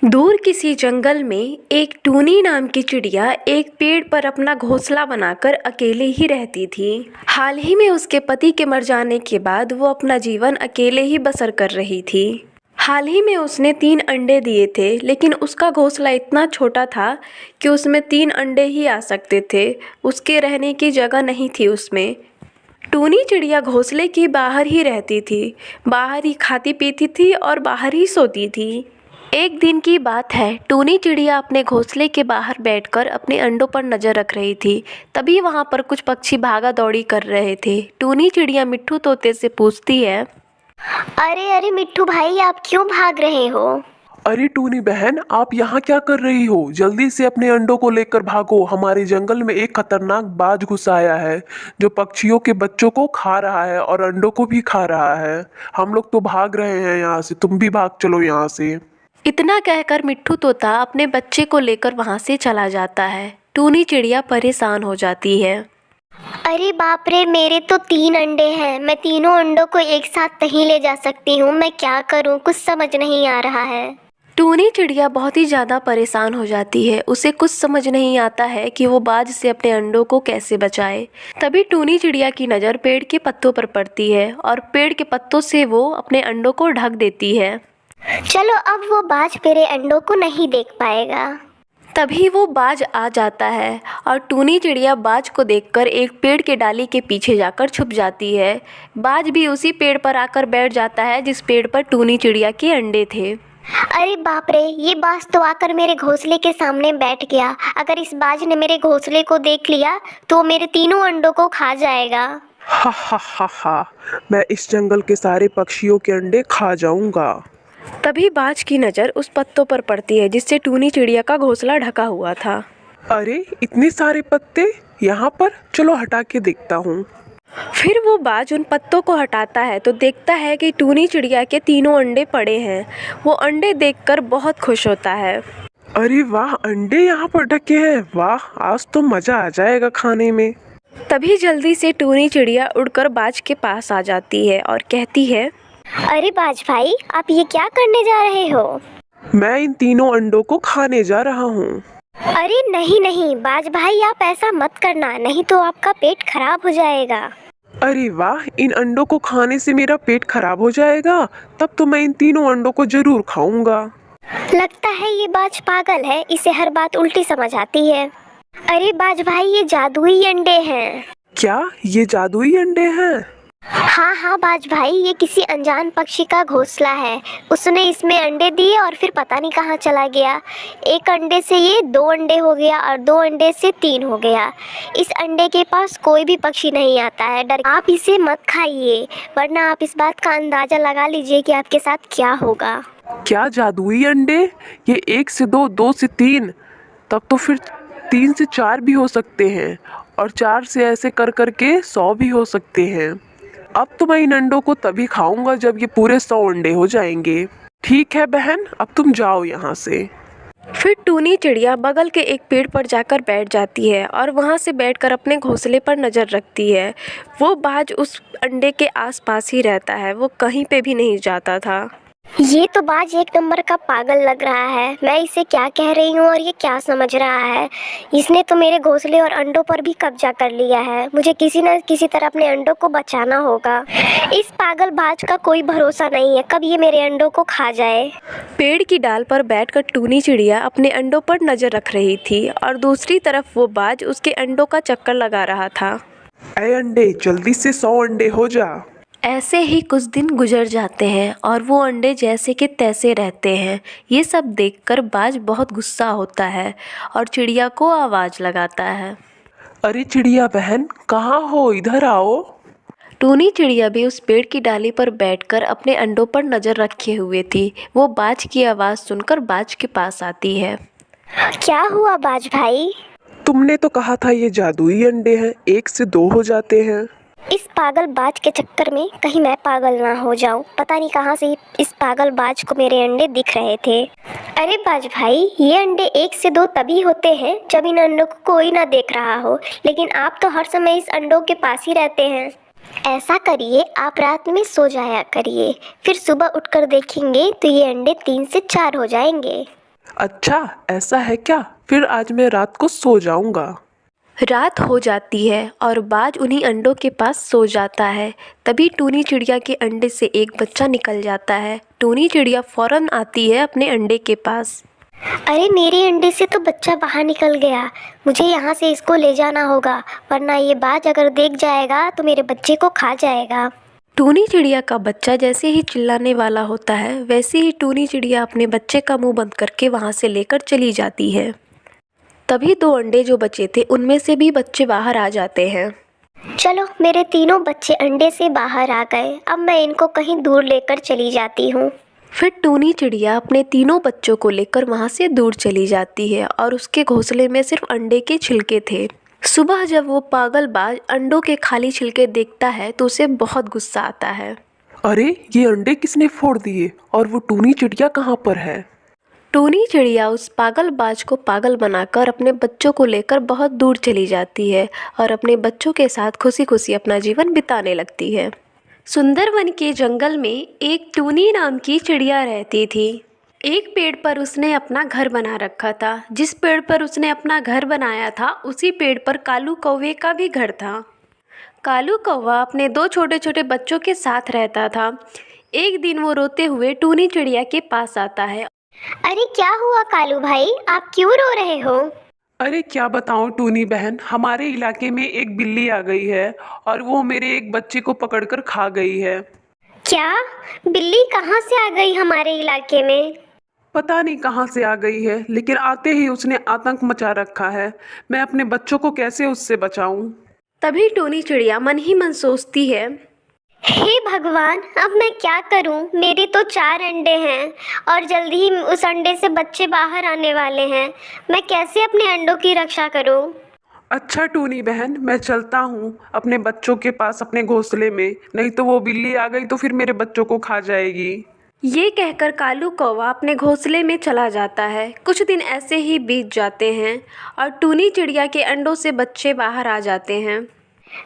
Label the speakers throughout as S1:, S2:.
S1: दूर किसी जंगल में एक टूनी नाम की चिड़िया एक पेड़ पर अपना घोंसला बनाकर अकेले ही रहती थी। हाल ही में उसके पति के मर जाने के बाद वो अपना जीवन अकेले ही बसर कर रही थी। हाल ही में उसने 3 अंडे दिए थे, लेकिन उसका घोंसला इतना छोटा था कि उसमें 3 अंडे ही आ सकते थे। उसके रहने की जगह नहीं थी उसमें। टूनी चिड़िया घोंसले के बाहर ही रहती थी, बाहर ही खाती पीती थी और बाहर ही सोती थी। एक दिन की बात है, टूनी चिड़िया अपने घोंसले के बाहर बैठकर अपने अंडों पर नज़र रख रही थी। तभी वहाँ पर कुछ पक्षी भागा दौड़ी कर रहे थे। टूनी चिड़िया मिट्ठू तोते से पूछती है,
S2: अरे अरे मिट्ठू भाई, आप क्यों भाग रहे हो?
S3: अरे टूनी बहन, आप यहाँ क्या कर रही हो? जल्दी से अपने अंडों को लेकर भागो। हमारे जंगल में एक खतरनाक बाज घुस आया है जो पक्षियों के बच्चों को खा रहा है और अंडों को भी खा रहा है। हम लोग तो भाग रहे हैं यहाँ से, तुम भी भाग चलो यहाँ से।
S1: इतना कहकर मिट्ठू तोता अपने बच्चे को लेकर वहाँ से चला जाता है। टूनी चिड़िया परेशान हो जाती है।
S2: अरे बाप रे, मेरे तो 3 अंडे हैं। मैं तीनों अंडों को एक साथ नहीं ले जा सकती हूँ। मैं क्या करूँ, कुछ समझ नहीं आ रहा है।
S1: टूनी चिड़िया बहुत ही ज़्यादा परेशान हो जाती है। उसे कुछ समझ नहीं आता है कि वो बाज से अपने अंडों को कैसे बचाए। तभी टूनी चिड़िया की नज़र पेड़ के पत्तों पर पड़ती है और पेड़ के पत्तों से वो अपने अंडों को ढक देती है।
S2: चलो, अब वो बाज मेरे अंडों को नहीं देख पाएगा।
S1: तभी वो बाज आ जाता है और टूनी चिड़िया बाज को देखकर एक पेड़ के डाली के पीछे जाकर छुप जाती है। बाज भी उसी पेड़ पर आकर बैठ जाता है जिस पेड़ पर टूनी चिड़िया के अंडे थे।
S2: अरे बाप रे, ये बाज तो आकर मेरे घोंसले के सामने बैठ गया। अगर इस बाज ने मेरे घोंसले को देख लिया तो मेरे तीनों अंडों को खा जाएगा।
S3: हा हा हा हा, मैं इस जंगल के सारे पक्षियों के अंडे खा जाऊंगा।
S1: तभी बाज की नज़र उस पत्तों पर पड़ती है जिससे टूनी चिड़िया का घोंसला ढका हुआ था।
S3: अरे इतने सारे पत्ते यहाँ पर, चलो हटा के देखता हूँ।
S1: फिर वो बाज उन पत्तों को हटाता है तो देखता है कि टूनी चिड़िया के तीनों अंडे पड़े हैं। वो अंडे देखकर बहुत खुश होता है।
S3: अरे वाह, अंडे यहाँ पर ढके हैं। वाह, आज तो मजा आ जाएगा खाने में।
S1: तभी जल्दी से टूनी चिड़िया उड़कर बाज के पास आ जाती है और कहती है,
S2: अरे बाज भाई, आप ये क्या करने जा रहे हो?
S3: मैं इन तीनों अंडों को खाने जा रहा हूँ।
S2: अरे नहीं नहीं बाज भाई, आप ऐसा मत करना, नहीं तो आपका पेट खराब हो जाएगा।
S3: अरे वाह, इन अंडों को खाने से मेरा पेट खराब हो जाएगा? तब तो मैं इन तीनों अंडों को जरूर खाऊंगा।
S2: लगता है ये बाज पागल है, इसे हर बात उल्टी समझ आती है। अरे बाज भाई, ये जादुई अंडे हैं।
S3: क्या ये जादुई अंडे हैं?
S2: हाँ हाँ बाज भाई, ये किसी अनजान पक्षी का घोंसला है। उसने इसमें अंडे दिए और फिर पता नहीं कहाँ चला गया। एक अंडे से ये 2 अंडे हो गया और 2 अंडे से 3 हो गया। इस अंडे के पास कोई भी पक्षी नहीं आता है। डर, आप इसे मत खाइए, वरना आप इस बात का अंदाजा लगा लीजिए कि आपके साथ क्या होगा।
S3: क्या जादुई अंडे? ये 1 से 2, 2 से 3, तब तो फिर 3 से 4 भी हो सकते हैं और 4 से ऐसे कर करके 100 भी हो सकते हैं। अब तो मैं इन अंडों को तभी खाऊंगा जब ये पूरे 100 अंडे हो जाएंगे। ठीक है बहन, अब तुम जाओ यहाँ से।
S1: फिर टूनी चिड़िया बगल के एक पेड़ पर जाकर बैठ जाती है और वहाँ से बैठकर अपने घोंसले पर नज़र रखती है। वो बाज उस अंडे के आसपास ही रहता है, वो कहीं पे भी नहीं जाता था।
S2: ये तो बाज एक नंबर का पागल लग रहा है। मैं इसे क्या कह रही हूँ और ये क्या समझ रहा है। इसने तो मेरे घोंसले और अंडों पर भी कब्जा कर लिया है। मुझे किसी न किसी तरह अपने अंडों को बचाना होगा। इस पागल बाज का कोई भरोसा नहीं है, कब ये मेरे अंडों को खा जाए।
S1: पेड़ की डाल पर बैठकर टूनी चिड़िया अपने अंडों पर नज़र रख रही थी और दूसरी तरफ वो बाज उसके अंडों का चक्कर लगा रहा था।
S3: ऐ अंडे, जल्दी से 100 अंडे हो जा।
S1: ऐसे ही कुछ दिन गुजर जाते हैं और वो अंडे जैसे कि तैसे रहते हैं। ये सब देखकर बाज बहुत गुस्सा होता है और चिड़िया को आवाज़ लगाता है।
S3: अरे चिड़िया बहन, कहाँ हो? इधर आओ।
S1: टूनी चिड़िया भी उस पेड़ की डाली पर बैठकर अपने अंडों पर नज़र रखे हुए थी। वो बाज की आवाज़ सुनकर बाज के पास आती है।
S2: क्या हुआ बाज भाई?
S3: तुमने तो कहा था ये जादुई अंडे हैं, 1 से 2 हो जाते हैं।
S2: इस पागल बाज के चक्कर में कहीं मैं पागल ना हो जाऊं। पता नहीं कहां से इस पागल बाज को मेरे अंडे दिख रहे थे। अरे बाज भाई, ये अंडे 1 से 2 तभी होते हैं जब इन अंडों को कोई ना देख रहा हो, लेकिन आप तो हर समय इस अंडों के पास ही रहते हैं। ऐसा करिए, आप रात में सो जाया करिए, फिर सुबह उठकर देखेंगे तो ये अंडे 3 से 4 हो जाएंगे।
S3: अच्छा, ऐसा है क्या? फिर आज मैं रात को सो जाऊंगा।
S1: रात हो जाती है और बाज उन्हीं अंडों के पास सो जाता है। तभी टूनी चिड़िया के अंडे से एक बच्चा निकल जाता है। टूनी चिड़िया फौरन आती है अपने अंडे के पास।
S2: अरे मेरे अंडे से तो बच्चा बाहर निकल गया, मुझे यहाँ से इसको ले जाना होगा, वरना ये बाज अगर देख जाएगा तो मेरे बच्चे को खा जाएगा।
S1: टूनी चिड़िया का बच्चा जैसे ही चिल्लाने वाला होता है, वैसे ही टूनी चिड़िया अपने बच्चे का मुंह बंद करके वहाँ से लेकर चली जाती है। तभी दो अंडे जो बचे थे उनमें से भी बच्चे बाहर आ जाते हैं।
S2: चलो, मेरे तीनों बच्चे अंडे से बाहर आ गए, अब मैं इनको कहीं दूर लेकर चली जाती हूँ।
S1: फिर टूनी चिड़िया अपने तीनों बच्चों को लेकर वहाँ से दूर चली जाती है और उसके घोंसले में सिर्फ अंडे के छिलके थे। सुबह जब वो पागलबाज अंडों के खाली छिलके देखता है तो उसे बहुत गुस्सा आता है।
S3: अरे, ये अंडे किसने फोड़ दिए और वो टूनी चिड़िया कहाँ पर है?
S1: टूनी चिड़िया उस पागलबाज को पागल बनाकर अपने बच्चों को लेकर बहुत दूर चली जाती है और अपने बच्चों के साथ खुशी खुशी अपना जीवन बिताने लगती है। सुंदरवन के जंगल में एक टूनी नाम की चिड़िया रहती थी। एक पेड़ पर उसने अपना घर बना रखा था। जिस पेड़ पर उसने अपना घर बनाया था उसी पेड़ पर कालू कौवे का भी घर था। कालू कौवा अपने दो छोटे छोटे बच्चों के साथ रहता था। एक दिन वो रोते हुए टूनी चिड़िया के पास आता है।
S2: अरे क्या हुआ कालू भाई, आप क्यों रो रहे हो?
S3: अरे क्या बताऊं टूनी बहन, हमारे इलाके में एक बिल्ली आ गई है और वो मेरे एक बच्चे को पकड़कर खा गई है।
S2: क्या? बिल्ली कहाँ से आ गई हमारे इलाके में?
S3: पता नहीं कहाँ से आ गई है, लेकिन आते ही उसने आतंक मचा रखा है। मैं अपने बच्चों को कैसे उससे बचाऊं?
S1: तभी टूनी चिड़िया मन ही मन सोचती है,
S2: हे भगवान, अब मैं क्या करूं? मेरे तो 4 अंडे हैं और जल्दी ही उस अंडे से बच्चे बाहर आने वाले हैं। मैं कैसे अपने अंडों की रक्षा करूं?
S3: अच्छा टूनी बहन, मैं चलता हूँ अपने बच्चों के पास अपने घोंसले में, नहीं तो वो बिल्ली आ गई तो फिर मेरे बच्चों को खा जाएगी।
S1: ये कहकर कालू कौवा अपने घोंसले में चला जाता है। कुछ दिन ऐसे ही बीत जाते हैं और टूनी चिड़िया के अंडों से बच्चे बाहर आ जाते हैं।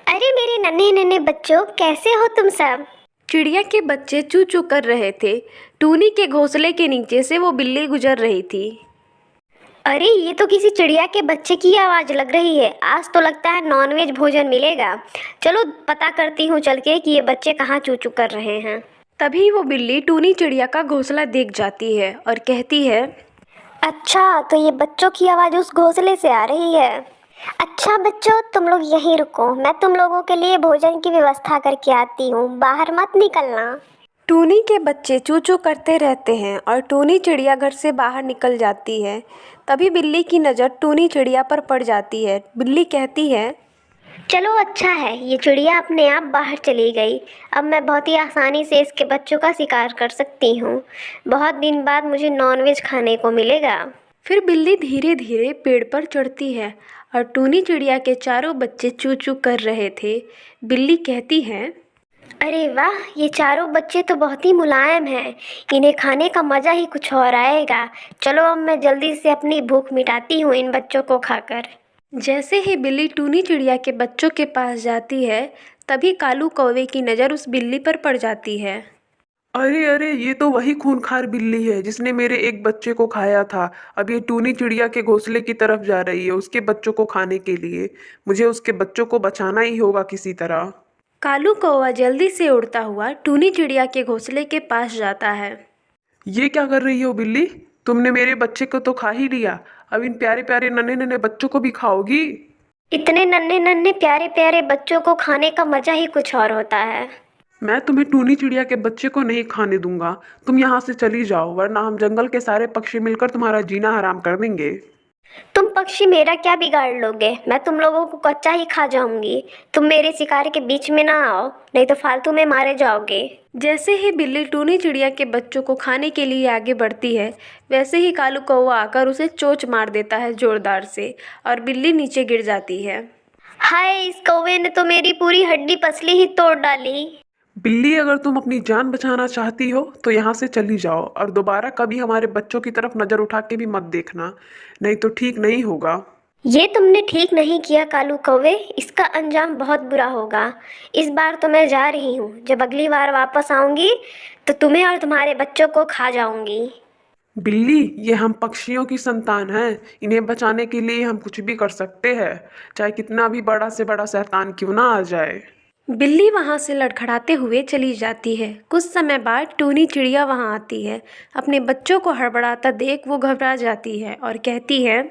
S2: अरे मेरे नन्हे नन्हे बच्चों, कैसे हो तुम सब?
S1: चिड़िया के बच्चे चू चू कर रहे थे। टूनी के घोंसले के नीचे से वो बिल्ली गुजर रही थी।
S2: अरे ये तो किसी चिड़िया के बच्चे की आवाज़ लग रही है। आज तो लगता है नॉनवेज भोजन मिलेगा। चलो पता करती हूँ चल के कि ये बच्चे कहाँ चू चू कर रहे हैं।
S1: तभी वो बिल्ली टूनी चिड़िया का घोंसला देख जाती है और कहती है,
S2: अच्छा, तो ये बच्चों की आवाज़ उस घोंसले से आ रही है। अच्छा बच्चों, तुम लोग यहीं रुको, मैं तुम लोगों के लिए भोजन की व्यवस्था करके आती हूँ, बाहर मत निकलना।
S1: टूनी के बच्चे चू चू करते रहते हैं और टूनी चिड़िया घर से बाहर निकल जाती है। तभी बिल्ली की नज़र टूनी चिड़िया पर पड़ जाती है। बिल्ली कहती है,
S2: चलो अच्छा है, ये चिड़िया अपने आप बाहर चली गई। अब मैं बहुत ही आसानी से इसके बच्चों का शिकार कर सकती हूँ। बहुत दिन बाद मुझे नॉनवेज खाने को मिलेगा।
S1: फिर बिल्ली धीरे धीरे पेड़ पर चढ़ती है और टूनी चिड़िया के चारों बच्चे चू चू कर रहे थे। बिल्ली कहती है,
S2: अरे वाह, ये चारों बच्चे तो बहुत ही मुलायम हैं। इन्हें खाने का मज़ा ही कुछ और आएगा। चलो अब मैं जल्दी से अपनी भूख मिटाती हूँ इन बच्चों को खाकर।
S1: जैसे ही बिल्ली टूनी चिड़िया के बच्चों के पास जाती है, तभी कालू कौवे की नज़र उस बिल्ली पर पड़ जाती है।
S3: अरे अरे, ये तो वही खूंखार बिल्ली है जिसने मेरे एक बच्चे को खाया था। अब ये टूनी चिड़िया के घोंसले की तरफ जा रही है उसके बच्चों को खाने के लिए। मुझे उसके बच्चों को बचाना ही होगा किसी तरह।
S1: कालू कौवा जल्दी से उड़ता हुआ टूनी चिड़िया के घोंसले के पास जाता है।
S3: ये क्या कर रही हो बिल्ली? तुमने मेरे बच्चे को तो खा ही लिया, अब इन प्यारे प्यारे नन्हे नन्हे बच्चों को भी खाओगी?
S2: इतने नन्हे नन्हे प्यारे प्यारे बच्चों को खाने का मज़ा ही कुछ और होता है।
S3: मैं तुम्हें टूनी चिड़िया के बच्चे को नहीं खाने दूंगा। तुम यहाँ से चली जाओ, वरना हम जंगल के सारे पक्षी मिलकर तुम्हारा जीना हराम कर देंगे।
S2: तुम पक्षी मेरा क्या बिगाड़ लोगे? मैं तुम लोगों को कच्चा ही खा जाऊंगी। तुम मेरे शिकार के बीच में ना आओ, नहीं तो फालतू में मारे जाओगे।
S1: जैसे ही बिल्ली टूनी चिड़िया के बच्चों को खाने के लिए आगे बढ़ती है, वैसे ही कालू कौवा आकर उसे चोंच मार देता है जोरदार से और बिल्ली नीचे गिर जाती है।
S2: हाय, इस कौवे ने तो मेरी पूरी हड्डी पसली ही तोड़ डाली।
S3: बिल्ली, अगर तुम अपनी जान बचाना चाहती हो तो यहाँ से चली जाओ और दोबारा कभी हमारे बच्चों की तरफ नजर उठा के भी मत देखना, नहीं तो ठीक नहीं होगा।
S2: ये तुमने ठीक नहीं किया कालू कौवे, इसका अंजाम बहुत बुरा होगा। इस बार तो मैं जा रही हूँ। जब अगली बार वापस आऊंगी तो तुम्हें और तुम्हारे बच्चों को खा जाऊंगी।
S3: बिल्ली, ये हम पक्षियों की संतान हैं। इन्हें बचाने के लिए हम कुछ भी कर सकते हैं, चाहे कितना भी बड़ा से बड़ा शैतान क्यों ना आ जाए।
S1: बिल्ली वहाँ से लड़खड़ाते हुए चली जाती है। कुछ समय बाद टूनी चिड़िया वहाँ आती है। अपने बच्चों को हड़बड़ाता देख वो घबरा जाती है और कहती है,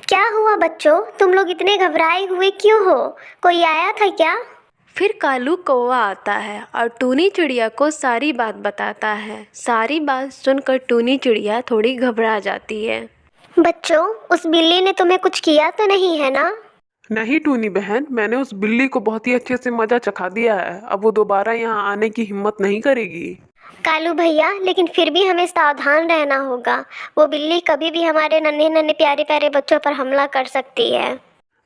S2: क्या हुआ बच्चों, तुम लोग इतने घबराए हुए क्यों हो? कोई आया था क्या?
S1: फिर कालू कौवा आता है और टूनी चिड़िया को सारी बात बताता है। सारी बात सुनकर टूनी चिड़िया थोड़ी घबरा जाती है।
S2: बच्चों, उस बिल्ली ने तुम्हें कुछ किया तो नहीं है ना?
S3: नहीं टूनी बहन, मैंने उस बिल्ली को बहुत ही अच्छे से मजा चखा दिया है। अब वो दोबारा यहाँ आने की हिम्मत नहीं करेगी।
S2: कालू भैया, लेकिन फिर भी हमें सावधान रहना होगा। वो बिल्ली कभी भी हमारे नन्हे नन्हे प्यारे प्यारे बच्चों पर हमला कर सकती है।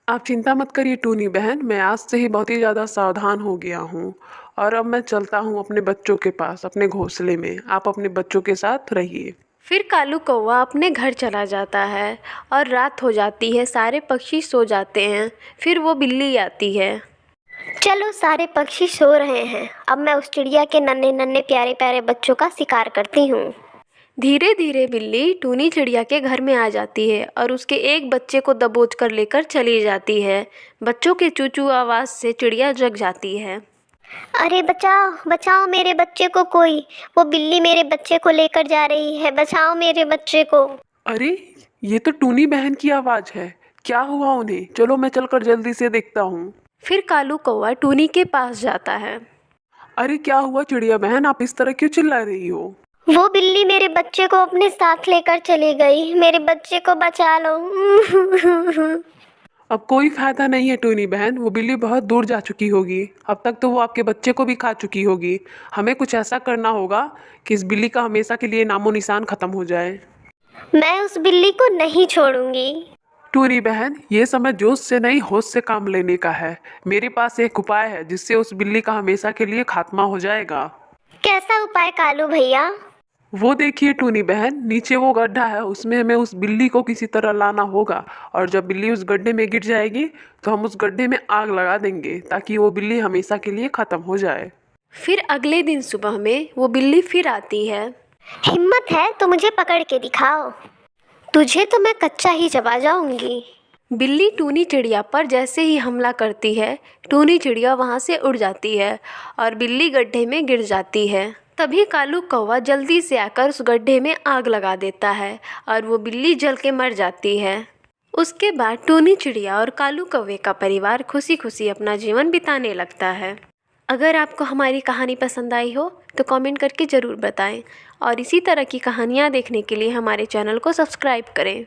S3: आप चिंता मत करिए टूनी बहन, मैं आज से ही बहुत ही ज़्यादा सावधान हो गया हूँ। और अब मैं चलता हूँ अपने बच्चों के पास, अपने घोंसले में। आप अपने बच्चों के साथ रहिए।
S1: फिर कालू कौवा अपने घर चला जाता है और रात हो जाती है। सारे पक्षी सो जाते हैं। फिर वो बिल्ली आती है।
S2: चलो, सारे पक्षी सो रहे हैं, अब मैं उस चिड़िया के नन्हे नन्हे प्यारे प्यारे बच्चों का शिकार करती हूँ।
S1: धीरे धीरे बिल्ली टूनी चिड़िया के घर में आ जाती है और उसके एक बच्चे को दबोच कर लेकर चली जाती है। बच्चों के चूचू आवाज़ से चिड़िया जग जाती है।
S2: अरे बचाओ बचाओ मेरे बच्चे को, कोई वो बिल्ली मेरे बच्चे को लेकर जा रही है, बचाओ मेरे बच्चे को।
S3: अरे, ये तो टूनी बहन की आवाज़ है। क्या हुआ उन्हें? चलो मैं चलकर जल्दी से देखता हूँ।
S1: फिर कालू कौवा टूनी के पास जाता है।
S3: अरे क्या हुआ चिड़िया बहन, आप इस तरह क्यों चिल्ला रही हो?
S2: वो बिल्ली मेरे बच्चे को अपने साथ लेकर चली गई, मेरे बच्चे को बचा लो।
S3: अब कोई फायदा नहीं है टूनी बहन, वो बिल्ली बहुत दूर जा चुकी होगी। अब तक तो वो आपके बच्चे को भी खा चुकी होगी। हमें कुछ ऐसा करना होगा कि इस बिल्ली का हमेशा के लिए नामो निशान खत्म हो जाए।
S2: मैं उस बिल्ली को नहीं छोड़ूंगी।
S3: टूनी बहन, ये समय जोश से नहीं होश से काम लेने का है। मेरे पास एक उपाय है जिससे उस बिल्ली का हमेशा के लिए खात्मा हो जाएगा।
S2: कैसा उपाय कालू भैया?
S3: वो देखिए टूनी बहन, नीचे वो गड्ढा है, उसमें हमें उस बिल्ली को किसी तरह लाना होगा। और जब बिल्ली उस गड्ढे में गिर जाएगी तो हम उस गड्ढे में आग लगा देंगे ताकि वो बिल्ली हमेशा के लिए खत्म हो जाए।
S1: फिर अगले दिन सुबह में वो बिल्ली फिर आती है।
S2: हिम्मत है तो मुझे पकड़ के दिखाओ, तुझे तो मैं कच्चा ही चबा जाऊंगी।
S1: बिल्ली टूनी चिड़िया पर जैसे ही हमला करती है, टूनी चिड़िया वहाँ से उड़ जाती है और बिल्ली गड्ढे में गिर जाती है। तभी कालू कौवा जल्दी से आकर उस गड्ढे में आग लगा देता है और वो बिल्ली जल के मर जाती है। उसके बाद टूनी चिड़िया और कालू कौवे का परिवार खुशी खुशी अपना जीवन बिताने लगता है। अगर आपको हमारी कहानी पसंद आई हो तो कमेंट करके ज़रूर बताएं और इसी तरह की कहानियाँ देखने के लिए हमारे चैनल को सब्सक्राइब करें।